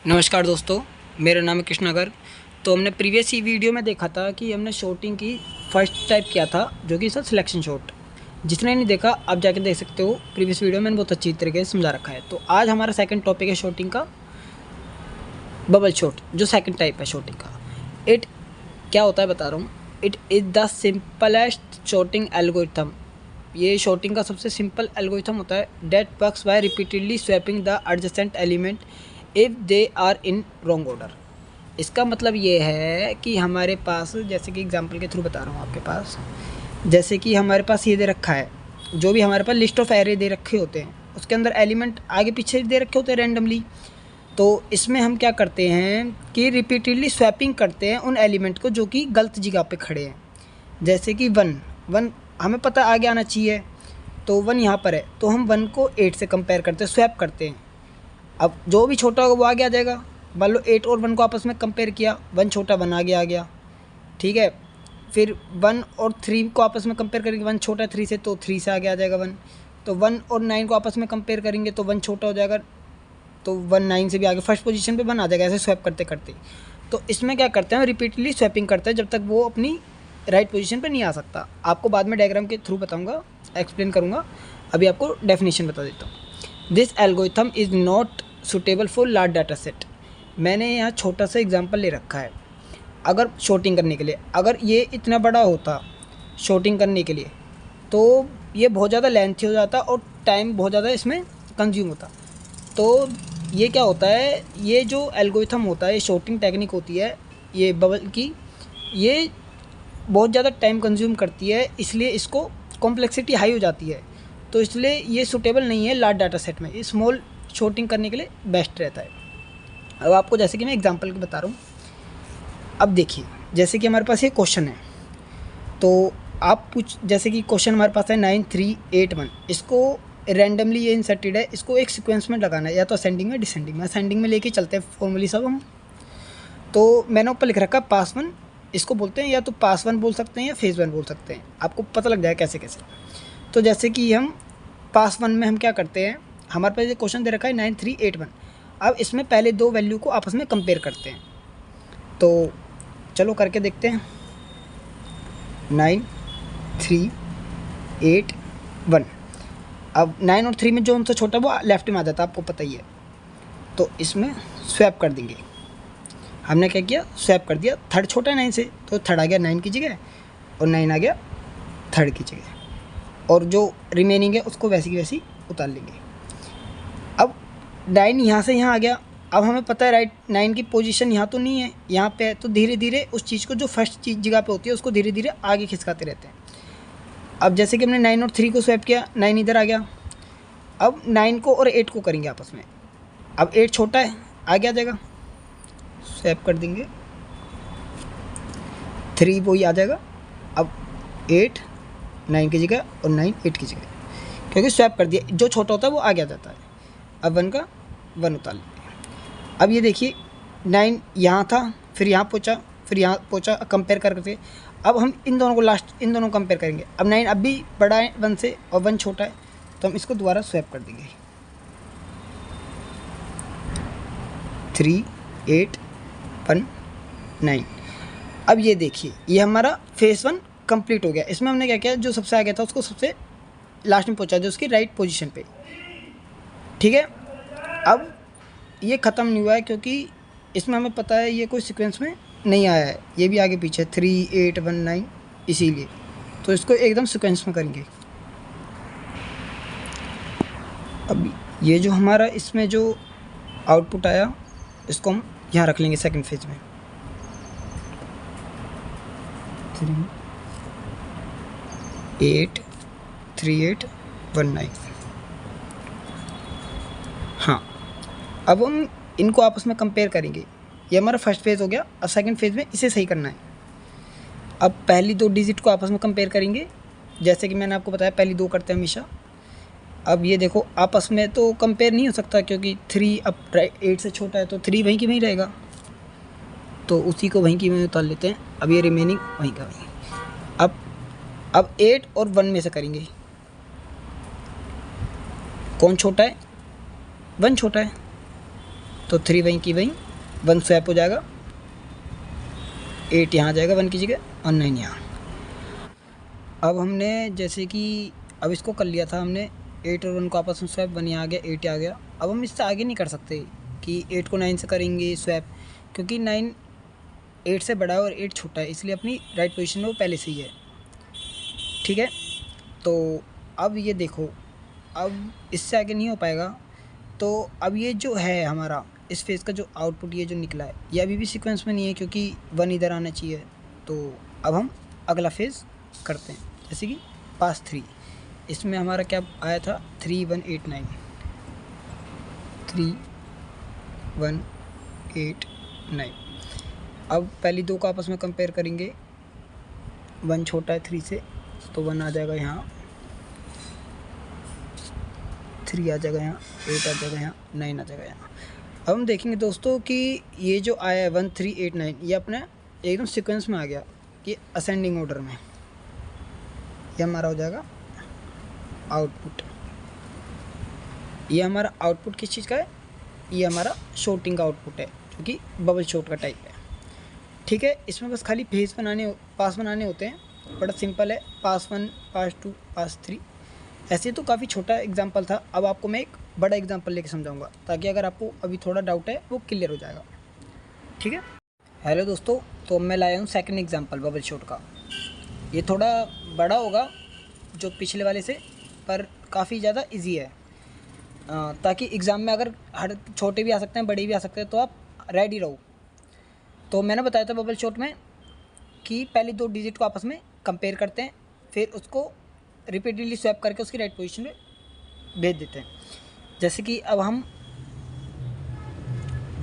नमस्कार दोस्तों, मेरा नाम है कृष्णागर। तो हमने प्रीवियस ही वीडियो में देखा था कि हमने शॉटिंग की फर्स्ट टाइप किया था, जो कि सर सिलेक्शन शॉट। जिसने नहीं देखा आप जाके देख सकते हो, प्रीवियस वीडियो में मैंने बहुत अच्छी तरीके से समझा रखा है। तो आज हमारा सेकंड टॉपिक है शॉटिंग का, बबल शॉट, जो सेकंड टाइप है शॉटिंग का। इट क्या होता है बता रहा हूँ। It is the simplest sorting algorithm. ये शॉटिंग का सबसे सिंपल एल्गोरिथम होता है। That works by repeatedly swapping the adjacent element if they are in wrong order. इसका मतलब ये है कि हमारे पास, जैसे कि एग्जांपल के थ्रू बता रहा हूँ आपके पास, जैसे कि हमारे पास ये दे रखा है, जो भी हमारे पास लिस्ट ऑफ एरे दे रखे होते हैं, उसके अंदर एलिमेंट आगे पीछे दे रखे होते हैं रैंडमली। तो इसमें हम क्या करते हैं कि रिपीटेडली स्वैपिंग करते हैं उन एलिमेंट को जो कि गलत जगह पे खड़े हैं। जैसे कि वन हमें पता आगे आना चाहिए, तो 1 यहाँ पर है, तो हम 1 को 8 से कंपेयर करते हैं, स्वैप करते हैं। अब जो भी छोटा होगा वो आगे आ जाएगा। मान लो 8 और 1 को आपस में कंपेयर किया, 1 छोटा 1 आगे आ गया, ठीक है। फिर 1 और 3 को आपस में कंपेयर करेंगे, 1 छोटा है 3 से, तो 3 से आगे आ जाएगा 1। तो 1 और 9 को आपस में कंपेयर करेंगे तो 1 छोटा हो जाएगा, तो 1 9 से भी आगे फर्स्ट पोजीशन पे 1 आ जाएगा, ऐसे स्वैप करते करते। तो इसमें क्या करते हैं, रिपीटली स्वैपिंग करते हैं जब तक वो अपनी राइट पोजीशन पे नहीं आ सकता। आपको बाद में डायग्राम के थ्रू बताऊंगा, एक्सप्लेन करूंगा। अभी आपको डेफिनेशन बता देता हूँ। This algorithm is not suitable for large data set. मैंने यहाँ छोटा सा एग्जांपल ले रखा है। अगर शॉटिंग करने के लिए, अगर ये इतना बड़ा होता शॉटिंग करने के लिए, तो ये बहुत ज़्यादा लेंथी हो जाता और टाइम बहुत ज़्यादा इसमें कंज्यूम होता। तो ये क्या होता है, ये जो एल्गोरिथम होता है, ये शॉटिंग टेक्निक होती है ये बबल की, ये बहुत ज़्यादा टाइम कंज्यूम करती है, इसलिए इसको कॉम्प्लेक्सिटी हाई हो जाती है। तो इसलिए ये सूटेबल नहीं है लार्ज डाटा सेट में। स्मॉल शॉटिंग करने के लिए बेस्ट रहता है। अब आपको जैसे कि मैं एग्जांपल के बता रहा हूँ। अब देखिए, जैसे कि हमारे पास ये क्वेश्चन है, तो आप कुछ, जैसे कि क्वेश्चन हमारे पास है 9 3 8 1। इसको रैंडमली ये इंसर्टेड है, इसको एक सीक्वेंस में लगाना है, या तो असेंडिंग में डिसेंडिंग में। असेंडिंग में लेके चलते हैं फॉर्मली सब हम। तो मैंने ऊपर लिख रखा पास 1, इसको बोलते हैं, या तो पास 1 बोल सकते हैं या फेज़ 1 बोल सकते हैं, आपको पता लग जाएगा कैसे कैसे। तो जैसे कि हम पास 1 में हम क्या करते हैं, हमारे पास ये क्वेश्चन दे रखा है 9 3 8 1। अब इसमें पहले दो वैल्यू को आपस में कंपेयर करते हैं। तो चलो करके देखते हैं। 9 3 8 1। अब 9 और 3 में जो उनसे छोटा वो लेफ्ट में आ जाता है, आपको पता ही है। तो इसमें स्वैप कर देंगे। हमने क्या किया, स्वैप कर दिया। थर्ड छोटा है 9 से, तो थर्ड आ गया 9 की जगह, और 9 आ गया थर्ड की जगह, और जो रिमेनिंग है उसको वैसी की वैसी उतार लेंगे। अब 9 यहाँ से यहाँ आ गया। अब हमें पता है राइट 9 की पोजीशन यहाँ तो नहीं है, यहाँ पे है। तो धीरे धीरे उस चीज़ को, जो फर्स्ट चीज़ जगह पे होती है, उसको धीरे धीरे आगे खिसकाते रहते हैं। अब जैसे कि हमने 9 और 3 को स्वैप किया, 9 इधर आ गया। अब 9 को और 8 को करेंगे आपस में। अब 8 छोटा है, आगे आ जाएगा, स्वैप कर देंगे। 3 वही आ जाएगा। अब 8 9 की जगह और 9 8 की जगह, क्योंकि स्वैप कर दिया। जो छोटा होता है वो आगे आ जाता है। अब 1 का 1 उतार लेंगे। अब ये देखिए 9 यहाँ था, फिर यहाँ पहुँचा, फिर यहाँ पहुँचा, कंपेयर करके। अब हम इन दोनों को लास्ट, इन दोनों को कंपेयर करेंगे। अब 9 अब भी बड़ा है 1 से और 1 छोटा है, तो हम इसको दोबारा स्वैप कर देंगे। 3 8 1 9। अब ये देखिए, ये हमारा फेस 1 कंप्लीट हो गया। इसमें हमने क्या किया, जो सबसे आगे था उसको सबसे लास्ट में पहुँचा दिया, उसकी राइट पोजीशन पे, ठीक है। अब ये ख़त्म नहीं हुआ है, क्योंकि इसमें हमें पता है ये कोई सीक्वेंस में नहीं आया है, ये भी आगे पीछे 3 8 1 9, इसीलिए तो इसको एकदम सीक्वेंस में करेंगे। अब ये जो हमारा इसमें जो आउटपुट आया, इसको हम यहाँ रख लेंगे सेकंड फेज में। 3 8 3 8 1 9। हाँ, अब हम इनको आपस में कंपेयर करेंगे। ये हमारा फर्स्ट फेज़ हो गया। अब सेकंड फेज़ में इसे सही करना है। अब पहली 2 डिजिट को आपस में कंपेयर करेंगे, जैसे कि मैंने आपको बताया पहली 2 करते हैं हमेशा। अब ये देखो, आपस में तो कंपेयर नहीं हो सकता, क्योंकि 3 अब 8 से छोटा है, तो 3 वहीं की वहीं रहेगा, तो उसी को वहीं की वहीं उतार लेते हैं। अब ये रिमेनिंग वहीं का वहीं। अब 8 और 1 में से करेंगे, कौन छोटा है, 1 छोटा है, तो 3 वहीं की वहीं, 1 स्वैप हो जाएगा, 8 यहाँ आ जाएगा 1 की जगह और 9 यहाँ। अब हमने जैसे कि अब इसको कर लिया था हमने 8 और 1 को आपस में स्वैप, 1 यहाँ आ गया, 8 आ गया। अब हम इससे आगे नहीं कर सकते कि 8 को 9 से करेंगे स्वैप, क्योंकि 9 8 से बड़ा है और 8 छोटा है, इसलिए अपनी राइट पोजीशन में वो पहले से ही है। ठीक है, तो अब ये देखो, अब इससे आगे नहीं हो पाएगा। तो अब ये जो है हमारा इस फेज़ का जो आउटपुट ये जो निकला है, ये अभी भी सीक्वेंस में नहीं है, क्योंकि 1 इधर आना चाहिए। तो अब हम अगला फेज़ करते हैं, जैसे कि पास 3, इसमें हमारा क्या आया था 3 1 8 9, 3 1 8 9। अब पहली दो को आपस में कंपेयर करेंगे, 1 छोटा है 3 से, तो 1 आ जाएगा यहाँ, 3 आ जाएगा यहाँ, 8 आ जाएगा यहाँ, 9 आ जाएगा यहाँ। अब हम देखेंगे दोस्तों कि ये जो आया है 1 3 8 9, ये अपने एकदम सीक्वेंस में आ गया, ये असेंडिंग ऑर्डर में, ये हमारा हो जाएगा आउटपुट। ये हमारा आउटपुट किस चीज़ का है, ये हमारा शॉर्टिंग का आउटपुट है, जो कि बबल शॉट का टाइप है। ठीक है, इसमें बस खाली फेज पास बनाने होते हैं, बड़ा सिंपल है, पास 1 पास 2 पास 3। ऐसे तो काफ़ी छोटा एग्जांपल था, अब आपको मैं एक बड़ा एग्जांपल लेके समझाऊंगा, ताकि अगर आपको अभी थोड़ा डाउट है वो क्लियर हो जाएगा। ठीक है, हेलो दोस्तों, तो मैं लाया हूँ सेकंड एग्जांपल बबल शॉट का। ये थोड़ा बड़ा होगा जो पिछले वाले से, पर काफ़ी ज़्यादा इजी है, ताकि एग्ज़ाम में अगर हर छोटे भी आ सकते हैं बड़े भी आ सकते हैं, तो आप रेडी रहो। तो मैंने बताया था बबल शॉट में कि पहले 2 डिजिट को आपस में कंपेयर करते हैं, फिर उसको रिपीटेडली स्वैप करके उसकी राइट पोजीशन में भेज देते हैं। जैसे कि अब हम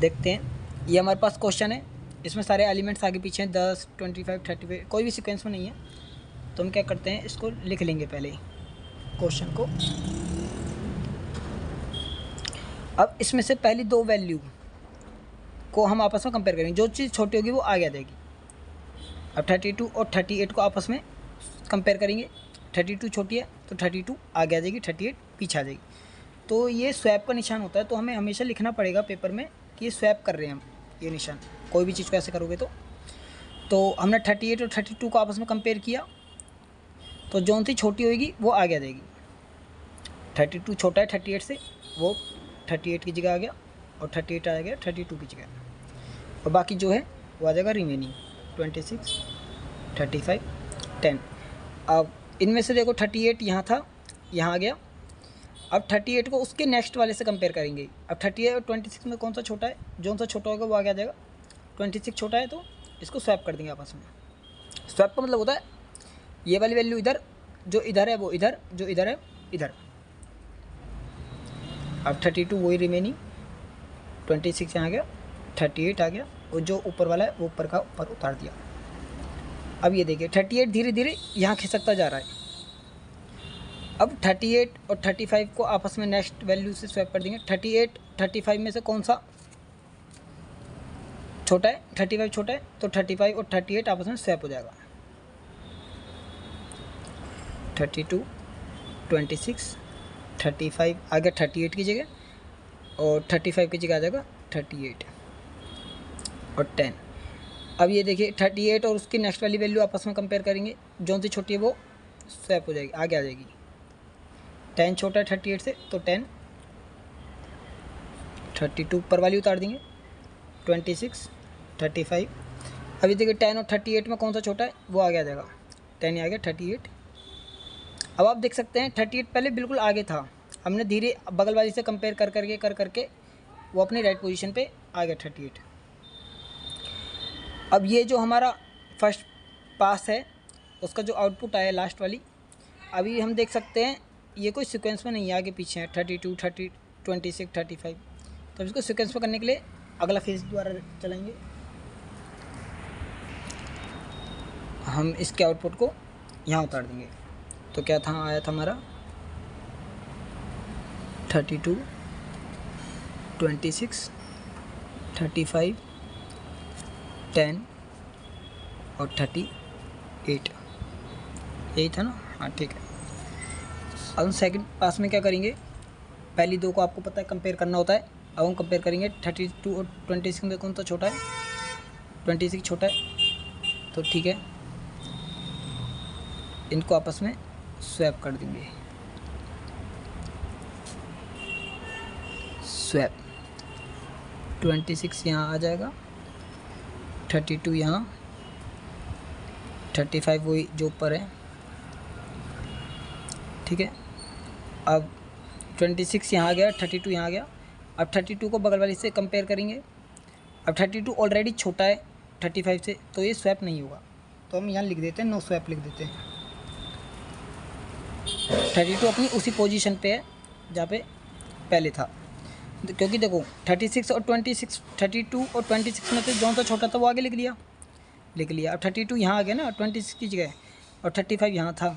देखते हैं, ये हमारे पास क्वेश्चन है, इसमें सारे एलिमेंट्स आगे पीछे हैं, 10 25 35, कोई भी सीक्वेंस में नहीं है। तो हम क्या करते हैं, इसको लिख लेंगे पहले क्वेश्चन को। अब इसमें से पहली 2 वैल्यू को हम आपस में कंपेयर करेंगे, जो चीज़ छोटी होगी वो आगे आ जाएगी। अब 32 और 38 को आपस में कंपेयर करेंगे, 32 छोटी है तो 32 आगे आ जाएगी, 38 पीछे आ जाएगी। तो ये स्वैप का निशान होता है, तो हमें हमेशा लिखना पड़ेगा पेपर में कि ये स्वैप कर रहे हैं हम, ये निशान, कोई भी चीज़ को ऐसे करोगे तो हमने 38 और 32 को आपस में कंपेयर किया, तो जौन सी छोटी होगी वो आगे आ जाएगी। 32 छोटा है 38 से, वो 38 की जगह आ गया, और 38 आ गया 32 की जगह, और बाकी जो है वो आ जाएगा रिमेनिंग 26 35 10। अब इनमें से देखो 38 यहाँ था, यहाँ आ गया। अब 38 को उसके नेक्स्ट वाले से कंपेयर करेंगे। अब 38 और 26 में कौन सा छोटा है, जो सा छोटा होगा वो आगे आ जाएगा। 26 छोटा है तो इसको स्वैप कर देंगे आपस में। स्वैप का मतलब होता है ये वाली वैल्यू इधर, जो इधर है वो इधर, जो इधर है इधर। अब 32 वही रिमेनिंग, 26 यहाँ आ गया, 38 आ गया, और जो ऊपर वाला है वो ऊपर का ऊपर उतार दिया। अब ये देखिए 38 धीरे धीरे यहाँ खिसकता जा रहा है। अब 38 और 35 को आपस में नेक्स्ट वैल्यू से स्वैप कर देंगे। 38 35 में से कौन सा छोटा है, 35 छोटा है, तो 35 और 38 आपस में स्वैप हो जाएगा। 32 26 35 आ गया 38 की जगह, और 35 की जगह आ जाएगा 38 और 10। अब ये देखिए 38 और उसकी नेक्स्ट वाली वैल्यू आपस में कंपेयर करेंगे, जो सी छोटी है वो स्वैप हो जाएगी, आगे आ जाएगी। 10 छोटा है 38 से, तो 10, 32 ऊपर वाली उतार देंगे, 26 35। अभी देखिए 10 और 38 में कौन सा छोटा है वो आगे आ जाएगा, 10 आ गया 38। अब आप देख सकते हैं 38 पहले बिल्कुल आगे था, हमने धीरे बगल वाली से कंपेयर कर करके वो अपनी राइट पोजीशन पे आ गया 38। अब ये जो हमारा फर्स्ट पास है उसका जो आउटपुट आया लास्ट वाली, अभी हम देख सकते हैं ये कोई सीक्वेंस में नहीं है, आगे पीछे है 32 30 26 35। तो इसको सीक्वेंस में करने के लिए अगला फेज द्वारा चलाएंगे। हम इसके आउटपुट को यहाँ उतार देंगे। तो क्या था, आया था हमारा 32 26 35 10 और 38, यही था ना। हाँ ठीक है। अब सेकंड पास में क्या करेंगे, पहली दो को आपको पता है कंपेयर करना होता है, अब हम कंपेयर करेंगे 32 और 26 में कौन सा छोटा है, 26 छोटा है, तो ठीक है इनको आपस में स्वैप कर देंगे, स्वैप 26 यहाँ आ जाएगा, 32 यहाँ, 35 वही जो ऊपर है, ठीक है। अब 26 यहाँ आ गया, 32 यहाँ आ गया। अब 32 को बगल वाली से कंपेयर करेंगे। अब 32 ऑलरेडी छोटा है 35 से, तो ये स्वैप नहीं होगा, तो हम यहाँ लिख देते हैं नो स्वैप लिख देते हैं। 32 अपनी उसी पोजीशन पे है जहाँ पे पहले था, क्योंकि देखो 36 और 26, 32 और 26 में से जो सा छोटा था वो आगे लिख लिया। अब 32 यहाँ आ गया ना 26 की जगह, और 35 यहाँ था,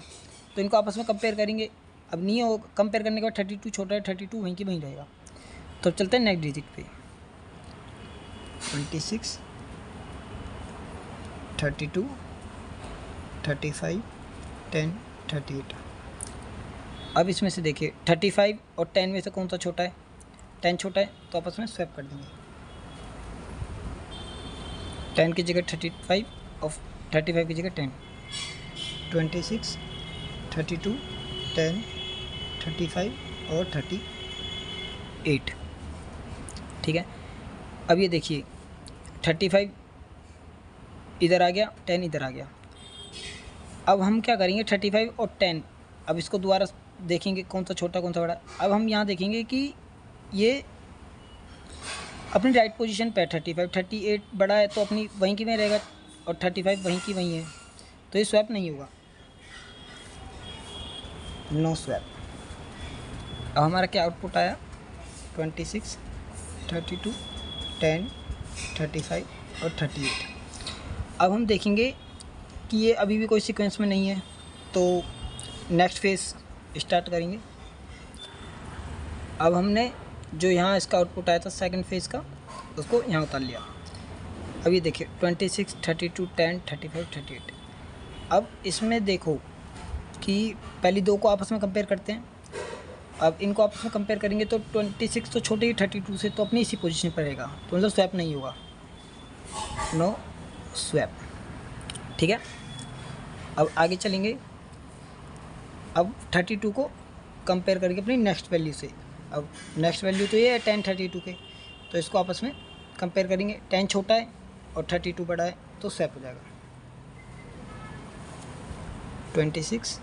तो इनको आपस में कंपेयर करेंगे। अब नहीं हो, कंपेयर करने के बाद 32 छोटा है, 32 वहीं की वहीं रहेगा। तो चलते हैं नेक्स्ट डिजिट पे, 26, 32, 35, 10, 38। अब इसमें से देखिए 35 और 10 में से कौन सा छोटा है, 10 छोटा है, तो आपस में स्वैप कर देंगे। 10 की जगह 35 और 35 की जगह 10, 26, 32, 10, 35 और 38, ठीक है। अब ये देखिए 35 इधर आ गया, 10 इधर आ गया। अब हम क्या करेंगे 35 और 10, अब इसको दोबारा देखेंगे कौन सा छोटा कौन सा बड़ा। अब हम यहाँ देखेंगे कि ये अपनी राइट पोजीशन पे है, 35, 38 बड़ा है तो अपनी वहीं की वहीं रहेगा, और 35 वहीं की वहीं है, तो ये स्वैप नहीं होगा, नो स्वैप। अब हमारा क्या आउटपुट आया, 26, 32, 10, 35 और 38। अब हम देखेंगे कि ये अभी भी कोई सीक्वेंस में नहीं है, तो नेक्स्ट फेज स्टार्ट करेंगे। अब हमने जो यहाँ इसका आउटपुट आया था सेकंड फेज का, उसको यहाँ उतार लिया। अब ये देखिए 26, 32, 10, 35, 38। अब इसमें देखो कि पहली दो को आपस में कंपेयर करते हैं। अब इनको आपस में कंपेयर करेंगे तो 26 तो छोटे ही 32 से, तो अपनी इसी पोजीशन पर रहेगा, तो मतलब स्वैप नहीं होगा, नो स्वैप, ठीक है। अब आगे चलेंगे। अब 32 को कंपेयर करके अपनी नेक्स्ट वैल्यू से, अब नेक्स्ट वैल्यू तो ये है 10 32 के, तो इसको आपस में कंपेयर करेंगे। 10 छोटा है और 32 बड़ा है, तो स्वैप हो जाएगा। 26,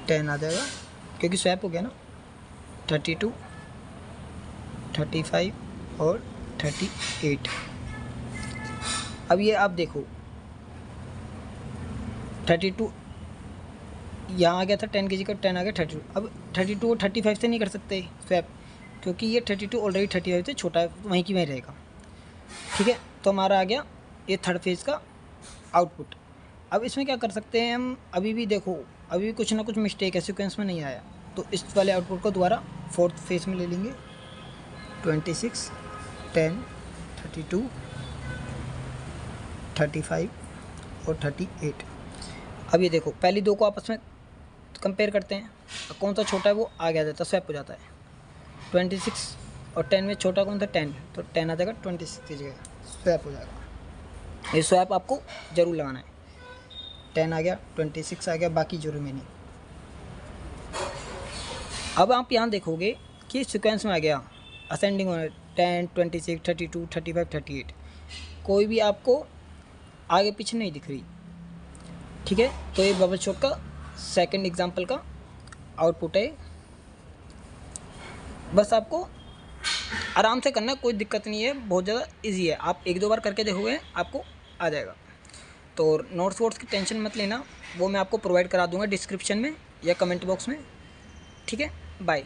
10 आ जाएगा क्योंकि स्वैप हो गया ना, 32, 35 और 38। अब ये आप देखो 32 यहाँ आ गया था, 10 की जगह 10 आ गया 32। अब 32 और 35 से नहीं कर सकते स्वैप, क्योंकि ये 32 ऑलरेडी 35 से छोटा है, वहीं की वहीं रहेगा, ठीक है। तो हमारा आ गया ये थर्ड फेज़ का आउटपुट। अब इसमें क्या कर सकते हैं हम, अभी भी देखो अभी भी कुछ ना कुछ मिस्टेक है, सीक्वेंस में नहीं आया, तो इस वाले आउटपुट को दोबारा फोर्थ फेज़ में ले लेंगे। 26, 10, 32, 35 और 38। अब ये देखो पहली दो को आपस में कंपेयर करते हैं, कौन सा छोटा है वो आगे आ जाता है, स्वैप हो जाता है। 26 और 10 में छोटा कौन था 10, तो 10 आ जाएगा 26 की जगह, स्वैप हो जाएगा। ये स्वैप आपको ज़रूर लगाना है। 10 आ गया, 26 आ गया, बाकी जो रिमेनिंग। अब आप यहाँ देखोगे कि सीक्वेंस में आ गया, असेंडिंग में 10, 26, 32, 35, 38, कोई भी आपको आगे पीछे नहीं दिख रही, ठीक है। तो ये बबल शॉट का सेकंड एग्जांपल का आउटपुट है। बस आपको आराम से करना, कोई दिक्कत नहीं है, बहुत ज़्यादा इजी है। आप एक दो बार करके देखोगे आपको आ जाएगा। तो नोट्स वोट्स की टेंशन मत लेना, वो मैं आपको प्रोवाइड करा दूंगा डिस्क्रिप्शन में या कमेंट बॉक्स में, ठीक है। बाय।